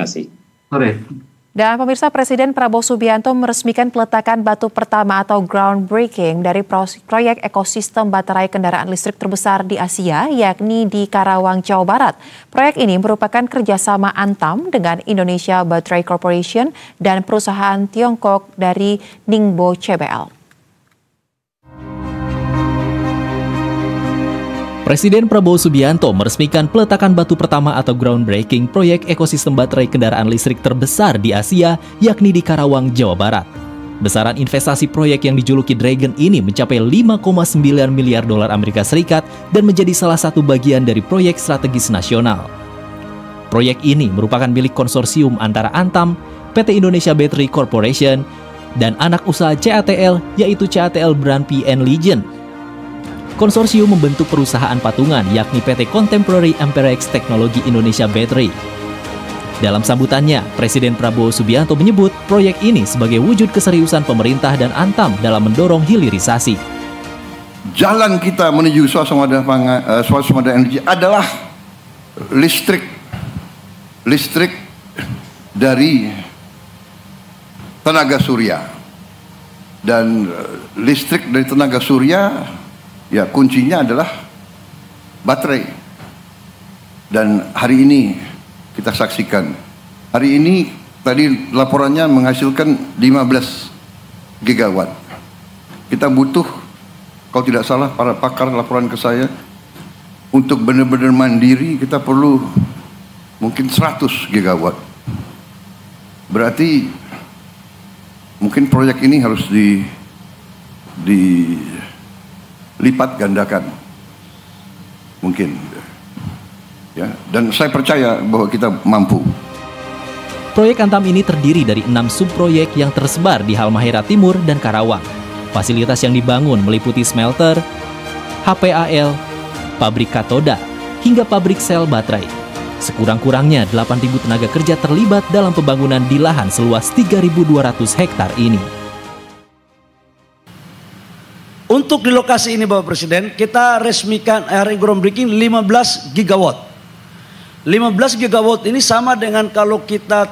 kasih. Sore. Dan pemirsa, Presiden Prabowo Subianto meresmikan peletakan batu pertama atau groundbreaking dari proyek ekosistem baterai kendaraan listrik terbesar di Asia, yakni di Karawang, Jawa Barat. Proyek ini merupakan kerjasama Antam dengan Indonesia Battery Corporation dan perusahaan Tiongkok dari Ningbo CBL. Presiden Prabowo Subianto meresmikan peletakan batu pertama atau groundbreaking proyek ekosistem baterai kendaraan listrik terbesar di Asia, yakni di Karawang, Jawa Barat. Besaran investasi proyek yang dijuluki Dragon ini mencapai 5,9 miliar dolar Amerika Serikat dan menjadi salah satu bagian dari proyek strategis nasional. Proyek ini merupakan milik konsorsium antara Antam, PT Indonesia Battery Corporation, dan anak usaha CATL, yaitu CATL Branpi & Legend. Konsorsium membentuk perusahaan patungan yakni PT Contemporary Amperex Teknologi Indonesia Battery. Dalam sambutannya, Presiden Prabowo Subianto menyebut proyek ini sebagai wujud keseriusan pemerintah dan Antam dalam mendorong hilirisasi. Jalan kita menuju swasembada energi adalah listrik dari tenaga surya. Dan listrik dari tenaga surya, ya kuncinya adalah baterai. Dan hari ini kita saksikan. Hari ini tadi laporannya menghasilkan 15 gigawatt. Kita butuh, kalau tidak salah para pakar laporan ke saya, untuk benar-benar mandiri kita perlu mungkin 100 gigawatt. Berarti mungkin proyek ini harus lipat gandakan mungkin ya, dan saya percaya bahwa kita mampu. Proyek Antam ini terdiri dari 6 subproyek yang tersebar di Halmahera Timur dan Karawang. Fasilitas yang dibangun meliputi smelter, HPAL, pabrik katoda, hingga pabrik sel baterai. Sekurang-kurangnya 8.000 tenaga kerja terlibat dalam pembangunan di lahan seluas 3.200 hektar ini. Untuk di lokasi ini Bapak Presiden, kita resmikan hari groundbreaking 15 gigawatt. 15 gigawatt ini sama dengan kalau kita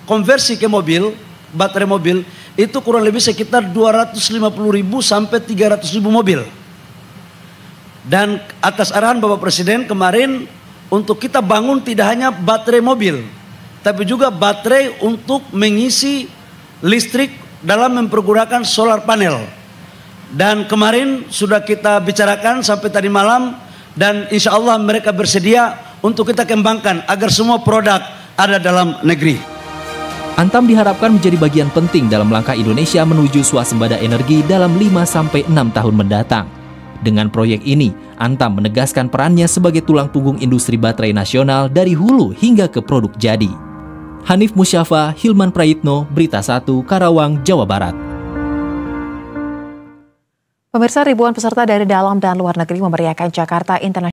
konversi ke mobil, baterai mobil, itu kurang lebih sekitar 250.000 sampai 300.000 mobil. Dan atas arahan Bapak Presiden kemarin, untuk kita bangun tidak hanya baterai mobil, tapi juga baterai untuk mengisi listrik dalam mempergunakan solar panel. Dan kemarin sudah kita bicarakan sampai tadi malam, dan insya Allah mereka bersedia untuk kita kembangkan agar semua produk ada dalam negeri. Antam diharapkan menjadi bagian penting dalam langkah Indonesia menuju swasembada energi dalam 5-6 tahun mendatang. Dengan proyek ini, Antam menegaskan perannya sebagai tulang punggung industri baterai nasional dari hulu hingga ke produk jadi. Hanif Musyafa, Hilman Prayitno, Berita 1, Karawang, Jawa Barat. Pemirsa, ribuan peserta dari dalam dan luar negeri memeriahkan Jakarta International